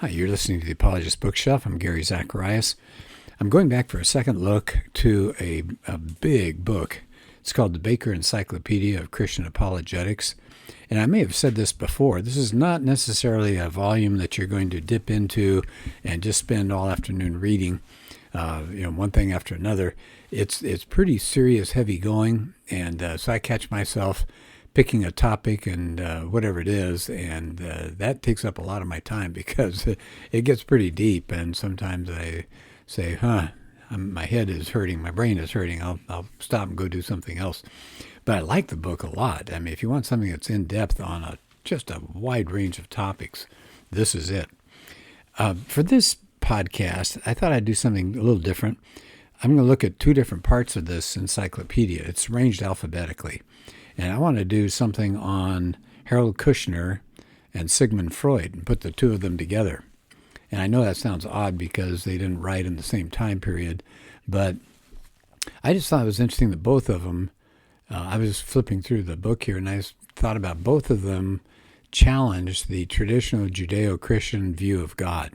Hi, you're listening to the Apologist Bookshelf. I'm Gary Zacharias. I'm going back for a second look to a big book. It's called the Baker Encyclopedia of Christian Apologetics. And I may have said this before. This is not necessarily a volume that you're going to dip into and just spend all afternoon reading, one thing after another. It's pretty serious, heavy going, and so I catch myself picking a topic and whatever it is, and that takes up a lot of my time because it gets pretty deep, and sometimes I say, my head is hurting, my brain is hurting, I'll stop and go do something else. But I like the book a lot. I mean, if you want something that's in-depth on just a wide range of topics, this is it. For this podcast, I thought I'd do something a little different. I'm going to look at two different parts of this encyclopedia. It's arranged alphabetically. And I want to do something on Harold Kushner and Sigmund Freud and put the two of them together. And I know that sounds odd because they didn't write in the same time period, but I just thought it was interesting that both of them, I was flipping through the book here and I thought about both of them challenged the traditional Judeo-Christian view of God.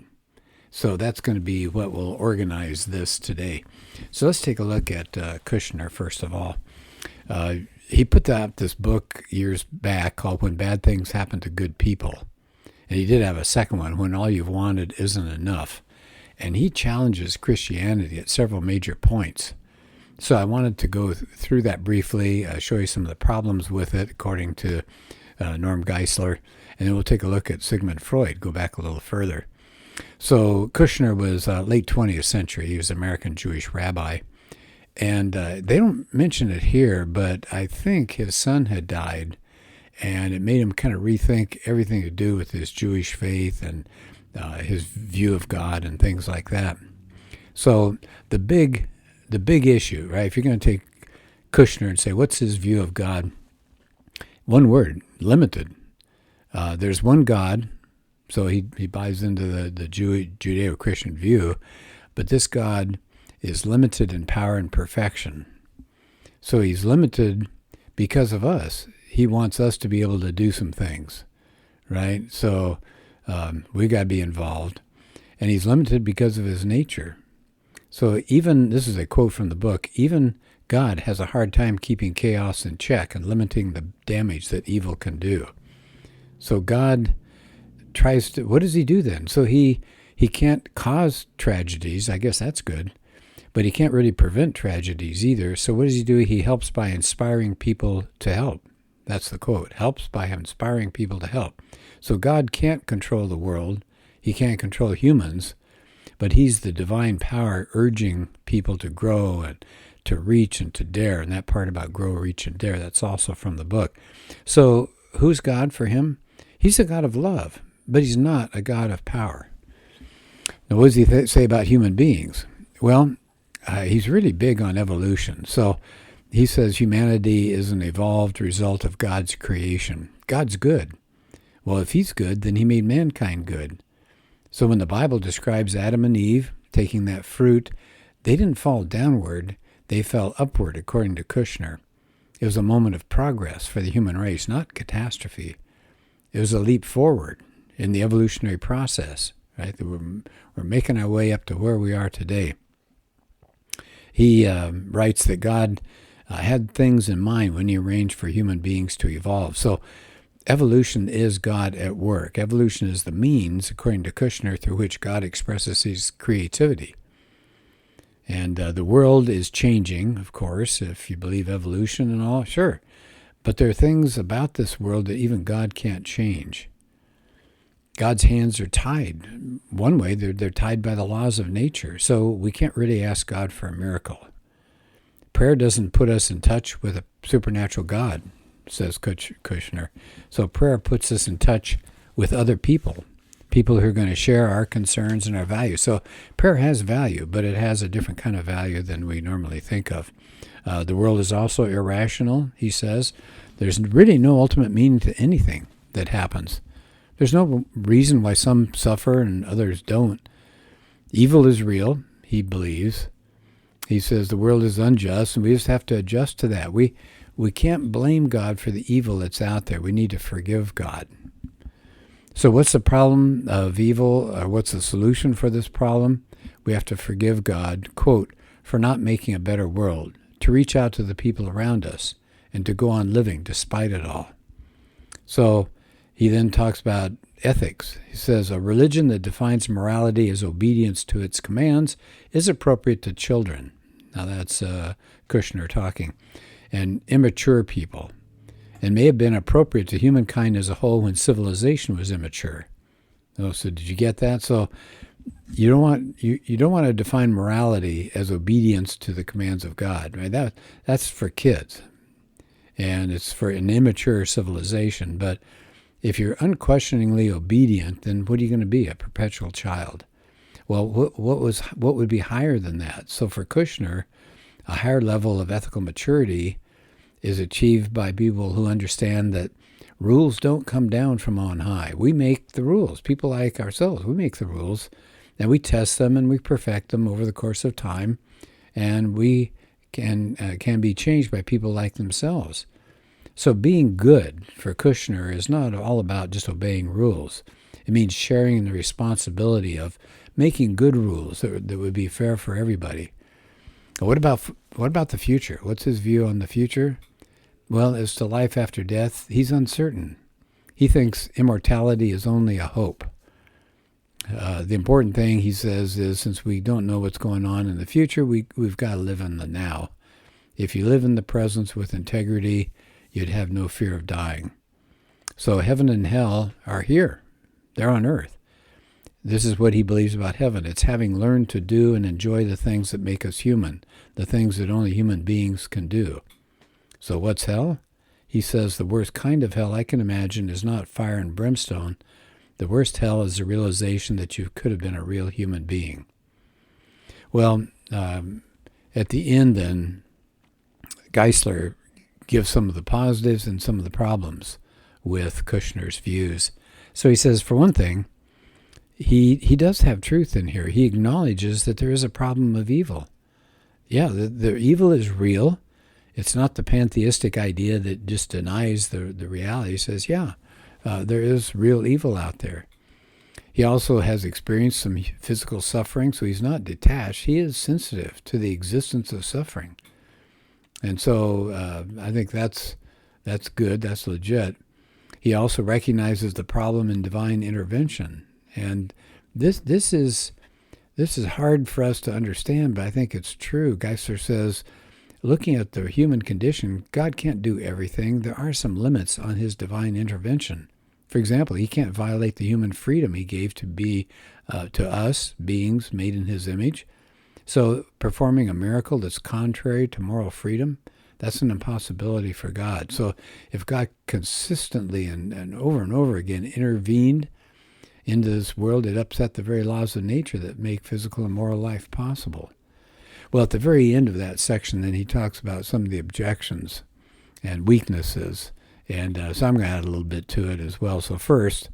So that's going to be what will organize this today. So let's take a look at Kushner first of all. He put out this book years back called When Bad Things Happen to Good People. And he did have a second one, When All You've Wanted Isn't Enough. And he challenges Christianity at several major points. So I wanted to go through that briefly, show you some of the problems with it, according to Norm Geisler. And then we'll take a look at Sigmund Freud, go back a little further. So Kushner was late 20th century. He was an American Jewish rabbi. And they don't mention it here, but I think his son had died, and it made him kind of rethink everything to do with his Jewish faith and his view of God and things like that. So the big issue, right? If you're going to take Kushner and say, what's his view of God? One word, limited. There's one God, so he buys into the Judeo-Christian view, but this God is limited in power and perfection. So he's limited because of us. He wants us to be able to do some things, right? So we got to be involved. And he's limited because of his nature. So even, this is a quote from the book, even God has a hard time keeping chaos in check and limiting the damage that evil can do. So God tries to, what does he do then? So he can't cause tragedies. I guess that's good. But he can't really prevent tragedies either. So what does he do? He helps by inspiring people to help. That's the quote. Helps by inspiring people to help. So God can't control the world. He can't control humans. But he's the divine power urging people to grow and to reach and to dare. And that part about grow, reach, and dare, that's also from the book. So who's God for him? He's a God of love, but he's not a God of power. Now, what does he say about human beings? Well, he's really big on evolution. So he says humanity is an evolved result of God's creation. God's good. Well, if he's good, then he made mankind good. So when the Bible describes Adam and Eve taking that fruit, they didn't fall downward. They fell upward, according to Kushner. It was a moment of progress for the human race, not catastrophe. It was a leap forward in the evolutionary process, right? We're making our way up to where we are today. He writes that God had things in mind when he arranged for human beings to evolve. So evolution is God at work. Evolution is the means, according to Kushner, through which God expresses his creativity. And the world is changing, of course, if you believe evolution and all, sure. But there are things about this world that even God can't change. God's hands are tied. One way, they're tied by the laws of nature. So we can't really ask God for a miracle. Prayer doesn't put us in touch with a supernatural God, says Kushner. So prayer puts us in touch with other people who are going to share our concerns and our values. So prayer has value, but it has a different kind of value than we normally think of. The world is also irrational, he says. There's really no ultimate meaning to anything that happens. There's no reason why some suffer and others don't. Evil is real, he believes. He says the world is unjust, and we just have to adjust to that. We can't blame God for the evil that's out there. We need to forgive God. So what's the problem of evil? What's the solution for this problem? We have to forgive God, quote, for not making a better world, to reach out to the people around us, and to go on living despite it all. So he then talks about ethics. He says, a religion that defines morality as obedience to its commands is appropriate to children. Now that's Kushner talking. And immature people, and may have been appropriate to humankind as a whole when civilization was immature. Oh, so did you get that? So you don't want to define morality as obedience to the commands of God, right? That's for kids, and it's for an immature civilization. But if you're unquestioningly obedient, then what are you going to be? A perpetual child? Well, what would be higher than that? So for Kushner, a higher level of ethical maturity is achieved by people who understand that rules don't come down from on high. We make the rules. People like ourselves, we make the rules, and we test them and we perfect them over the course of time, and we can be changed by people like themselves. So being good for Kushner is not all about just obeying rules. It means sharing the responsibility of making good rules that would be fair for everybody. What about the future? What's his view on the future? Well, as to life after death, he's uncertain. He thinks immortality is only a hope. The important thing, he says, is since we don't know what's going on in the future, we've got to live in the now. If you live in the present with integrity, you'd have no fear of dying. So heaven and hell are here. They're on earth. This is what he believes about heaven. It's having learned to do and enjoy the things that make us human, the things that only human beings can do. So what's hell? He says the worst kind of hell I can imagine is not fire and brimstone. The worst hell is the realization that you could have been a real human being. Well, at the end then, Geisler gives some of the positives and some of the problems with Kushner's views. So he says, for one thing, he does have truth in here. He acknowledges that there is a problem of evil. Yeah, the evil is real. It's not the pantheistic idea that just denies the reality. He says, there is real evil out there. He also has experienced some physical suffering, so he's not detached. He is sensitive to the existence of suffering. And so I think that's good, that's legit. He also recognizes the problem in divine intervention. And this is hard for us to understand, but I think it's true. Geisler says, looking at the human condition, God can't do everything. There are some limits on his divine intervention. For example, he can't violate the human freedom he gave to us, beings made in his image. So performing a miracle that's contrary to moral freedom, that's an impossibility for God. So if God consistently and over again intervened into this world, it upset the very laws of nature that make physical and moral life possible. Well, at the very end of that section, then he talks about some of the objections and weaknesses, and so I'm going to add a little bit to it as well. So first,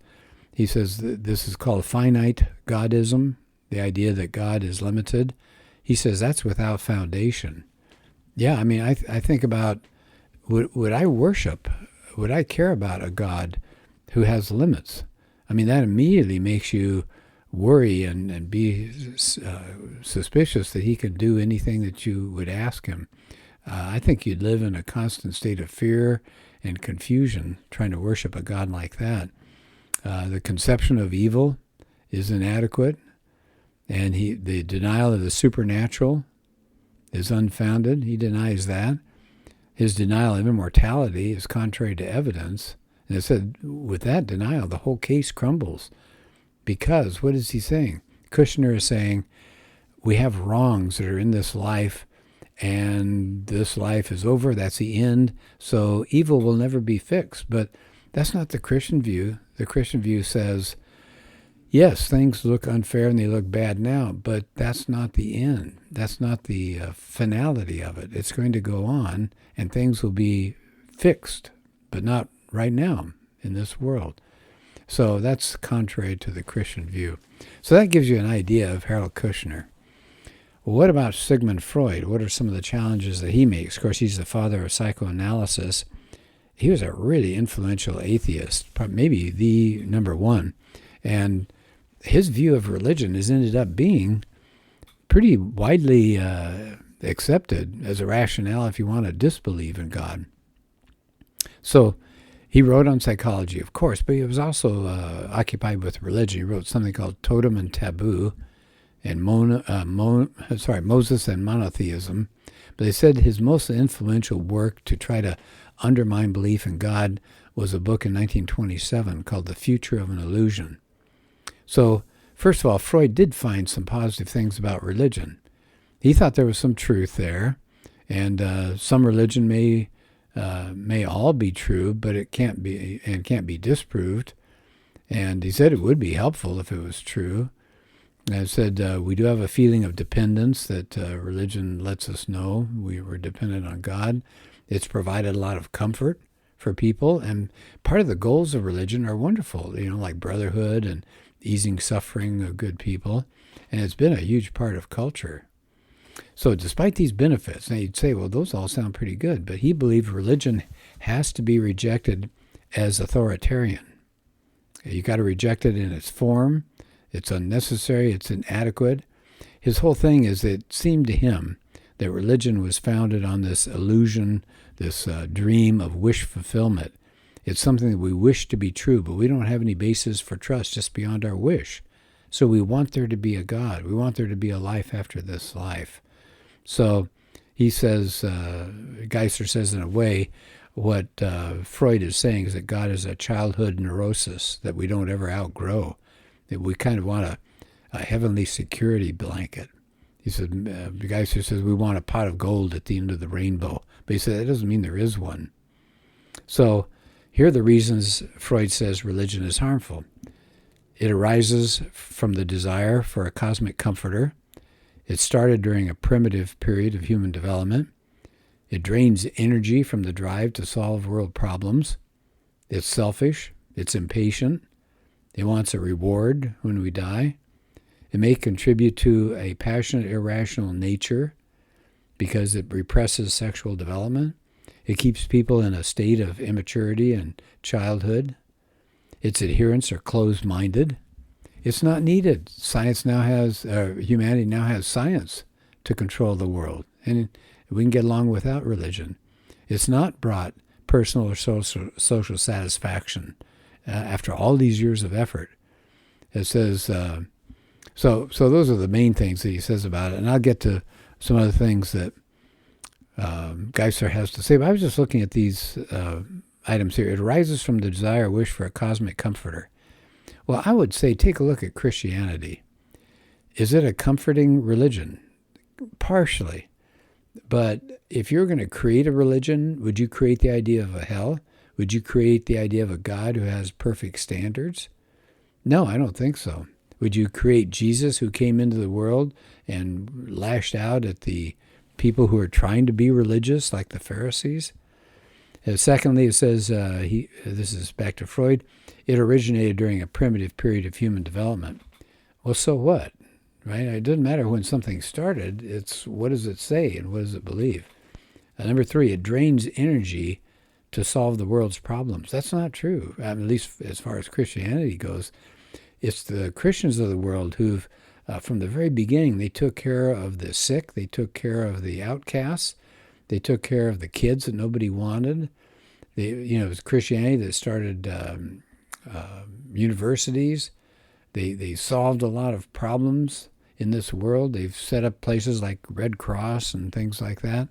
he says this is called finite Godism, the idea that God is limited. He says that's without foundation. Yeah, I mean, I think about, would I worship, would I care about a God who has limits? I mean, that immediately makes you worry and be suspicious that he can do anything that you would ask him. I think you'd live in a constant state of fear and confusion trying to worship a God like that. The conception of evil is inadequate, and the denial of the supernatural is unfounded. He denies that. His denial of immortality is contrary to evidence. And it said, with that denial, the whole case crumbles. Because, what is he saying? Kushner is saying, we have wrongs that are in this life, and this life is over, that's the end, so evil will never be fixed. But that's not the Christian view. The Christian view says, yes, things look unfair and they look bad now, but that's not the end. That's not the finality of it. It's going to go on, and things will be fixed, but not right now in this world. So that's contrary to the Christian view. So that gives you an idea of Harold Kushner. Well, what about Sigmund Freud? What are some of the challenges that he makes? Of course, he's the father of psychoanalysis. he was a really influential atheist, maybe the number one. And his view of religion has ended up being pretty widely accepted as a rationale if you want to disbelieve in God. So he wrote on psychology, of course, but he was also occupied with religion. He wrote something called Totem and Taboo and Moses and Monotheism. But they said his most influential work to try to undermine belief in God was a book in 1927 called The Future of an Illusion. So, first of all, Freud did find some positive things about religion. He thought there was some truth there, and some religion may all be true, but it can't be disproved. And he said it would be helpful if it was true. And I said we do have a feeling of dependence that religion lets us know we were dependent on God. It's provided a lot of comfort for people, and part of the goals of religion are wonderful, like brotherhood and easing suffering of good people, and it's been a huge part of culture. So despite these benefits, now you'd say, well, those all sound pretty good, but he believed religion has to be rejected as authoritarian. You got to reject it in its form. It's unnecessary. It's inadequate. His whole thing is it seemed to him that religion was founded on this illusion, this dream of wish fulfillment. It's something that we wish to be true, but we don't have any basis for trust just beyond our wish. So we want there to be a God. We want there to be a life after this life. So he says, Geisler says in a way, what Freud is saying is that God is a childhood neurosis that we don't ever outgrow, that we kind of want a heavenly security blanket. He said, Geisler says we want a pot of gold at the end of the rainbow. But he said that doesn't mean there is one. So here are the reasons Freud says religion is harmful. It arises from the desire for a cosmic comforter. It started during a primitive period of human development. It drains energy from the drive to solve world problems. It's selfish. It's impatient. It wants a reward when we die. It may contribute to a passionate, irrational nature because it represses sexual development. It keeps people in a state of immaturity and childhood. Its adherents are closed-minded. It's not needed. Humanity now has science to control the world, and we can get along without religion. It's not brought personal or social satisfaction after all these years of effort. It says, so those are the main things that he says about it, and I'll get to some other things that Geisler has to say, but I was just looking at these items here. It arises from the desire or wish for a cosmic comforter. Well, I would say take a look at Christianity. Is it a comforting religion? Partially. But if you're going to create a religion, would you create the idea of a hell? Would you create the idea of a God who has perfect standards? No, I don't think so. Would you create Jesus who came into the world and lashed out at the people who are trying to be religious, like the Pharisees? Secondly, it says, this is back to Freud, it originated during a primitive period of human development. Well, so what? Right? It doesn't matter when something started. It's what does it say and what does it believe? Number three, it drains energy to solve the world's problems. That's not true, at least as far as Christianity goes. It's the Christians of the world who've, from the very beginning, they took care of the sick, they took care of the outcasts, they took care of the kids that nobody wanted. It was Christianity that started universities. They solved a lot of problems in this world. They've set up places like Red Cross and things like that.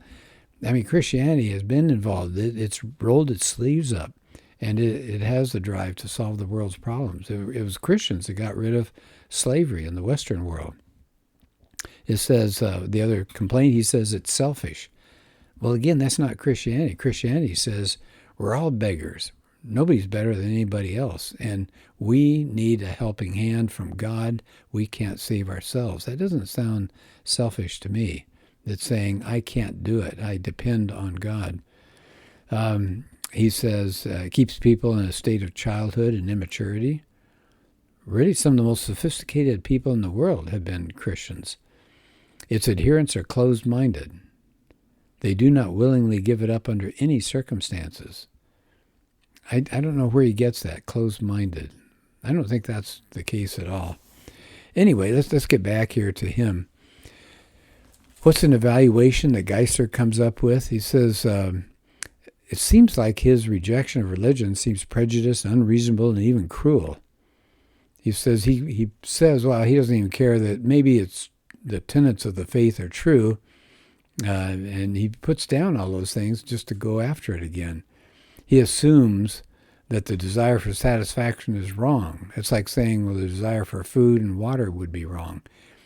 I mean, Christianity has been involved. It's rolled its sleeves up, and it has the drive to solve the world's problems. It was Christians that got rid of slavery in the Western world. It says, the other complaint, he says it's selfish. Well, again, that's not Christianity. Christianity says we're all beggars. Nobody's better than anybody else, and we need a helping hand from God. We can't save ourselves. That doesn't sound selfish to me. It's saying, I can't do it. I depend on God. He says, it keeps people in a state of childhood and immaturity. Really, some of the most sophisticated people in the world have been Christians. Its adherents are closed-minded. They do not willingly give it up under any circumstances. I don't know where he gets that, closed-minded. I don't think that's the case at all. Anyway, let's get back here to him. What's an evaluation that Geisler comes up with? He says, it seems like his rejection of religion seems prejudiced, unreasonable, and even cruel. He says, he says, well, he doesn't even care that maybe it's the tenets of the faith are true, and he puts down all those things just to go after it again. He assumes that the desire for satisfaction is wrong. It's like saying, well, the desire for food and water would be wrong.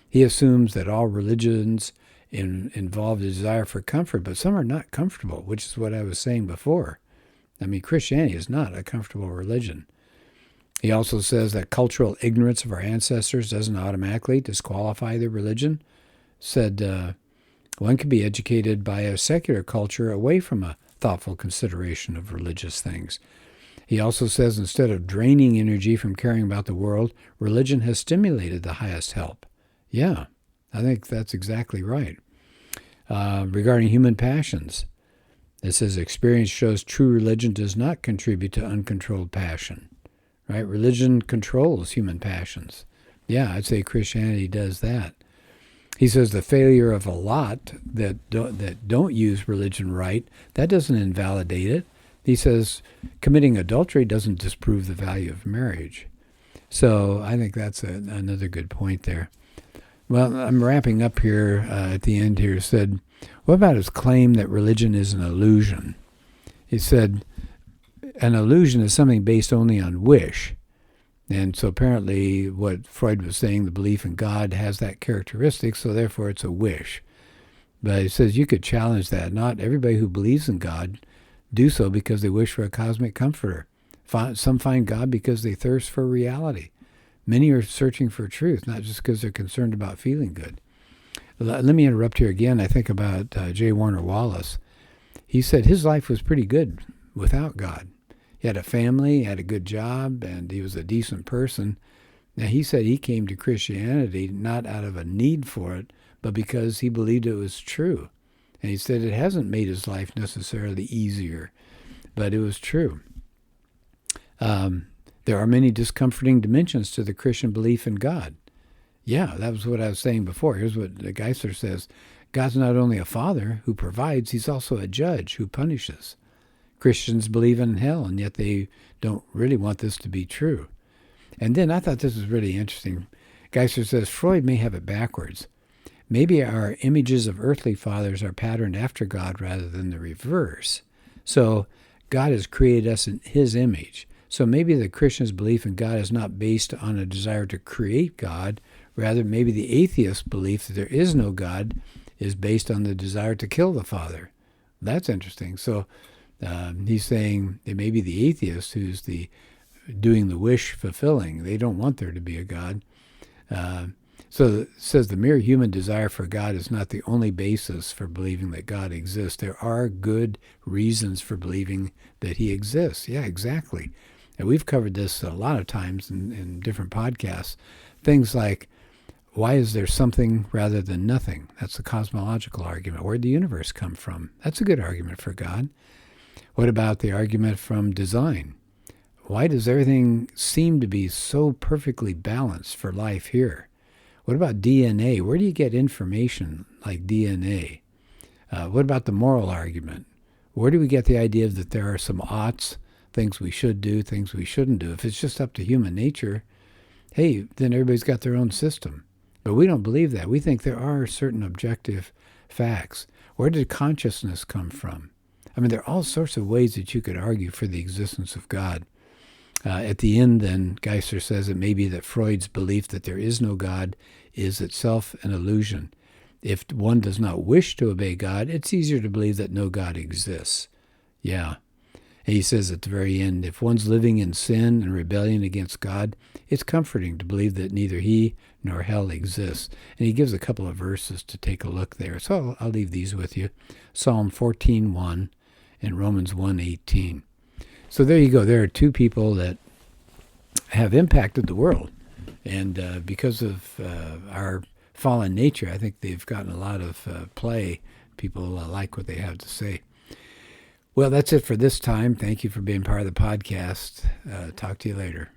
He assumes that all religions involve the desire for comfort, but some are not comfortable, which is what I was saying before. I mean, Christianity is not a comfortable religion. He also says that cultural ignorance of our ancestors doesn't automatically disqualify the religion. Said one can be educated by a secular culture away from a thoughtful consideration of religious things. He also says instead of draining energy from caring about the world, religion has stimulated the highest help. Yeah, I think that's exactly right. Regarding human passions, it says experience shows true religion does not contribute to uncontrolled passion. Right? Religion controls human passions. Yeah, I'd say Christianity does that. He says the failure of a lot that don't use religion right, that doesn't invalidate it. He says committing adultery doesn't disprove the value of marriage. So I think that's another good point there. Well, I'm wrapping up here at the end here. Said, what about his claim that religion is an illusion? He said, an illusion is something based only on wish. And so apparently what Freud was saying, the belief in God has that characteristic, so therefore it's a wish. But he says you could challenge that. Not everybody who believes in God do so because they wish for a cosmic comforter. Some find God because they thirst for reality. Many are searching for truth, not just because they're concerned about feeling good. Let me interrupt here again. I think about J. Warner Wallace. He said his life was pretty good without God. He had a family, he had a good job, and he was a decent person. Now, he said he came to Christianity not out of a need for it, but because he believed it was true. And he said it hasn't made his life necessarily easier, but it was true. There are many discomforting dimensions to the Christian belief in God. Yeah, that was what I was saying before. Here's what Geisler says. God's not only a father who provides, he's also a judge who punishes. Christians believe in hell, and yet they don't really want this to be true. And then I thought this was really interesting. Geisler says Freud may have it backwards. Maybe our images of earthly fathers are patterned after God rather than the reverse. So God has created us in his image. So maybe the Christian's belief in God is not based on a desire to create God. Rather, maybe the atheist's belief that there is no God is based on the desire to kill the Father. That's interesting. So he's saying it may be the atheist who's doing the wish fulfilling. They don't want there to be a God. So it says the mere human desire for God is not the only basis for believing that God exists. There are good reasons for believing that he exists. Yeah, exactly. And we've covered this a lot of times in different podcasts. Things like, why is there something rather than nothing? That's the cosmological argument. Where'd the universe come from? That's a good argument for God. What about the argument from design? Why does everything seem to be so perfectly balanced for life here? What about DNA? Where do you get information like DNA? What about the moral argument? Where do we get the idea that there are some oughts, things we should do, things we shouldn't do? If it's just up to human nature, hey, then everybody's got their own system. But we don't believe that. We think there are certain objective facts. Where did consciousness come from? I mean, there are all sorts of ways that you could argue for the existence of God. At the end, then, Geisler says it may be that Freud's belief that there is no God is itself an illusion. If one does not wish to obey God, it's easier to believe that no God exists. Yeah. And he says at the very end, if one's living in sin and rebellion against God, it's comforting to believe that neither he nor hell exists. And he gives a couple of verses to take a look there. So I'll leave these with you. Psalm 14:1 and Romans 1:18. So there you go. There are two people that have impacted the world. And because of our fallen nature, I think they've gotten a lot of play. People like what they have to say. Well, that's it for this time. Thank you for being part of the podcast. Talk to you later.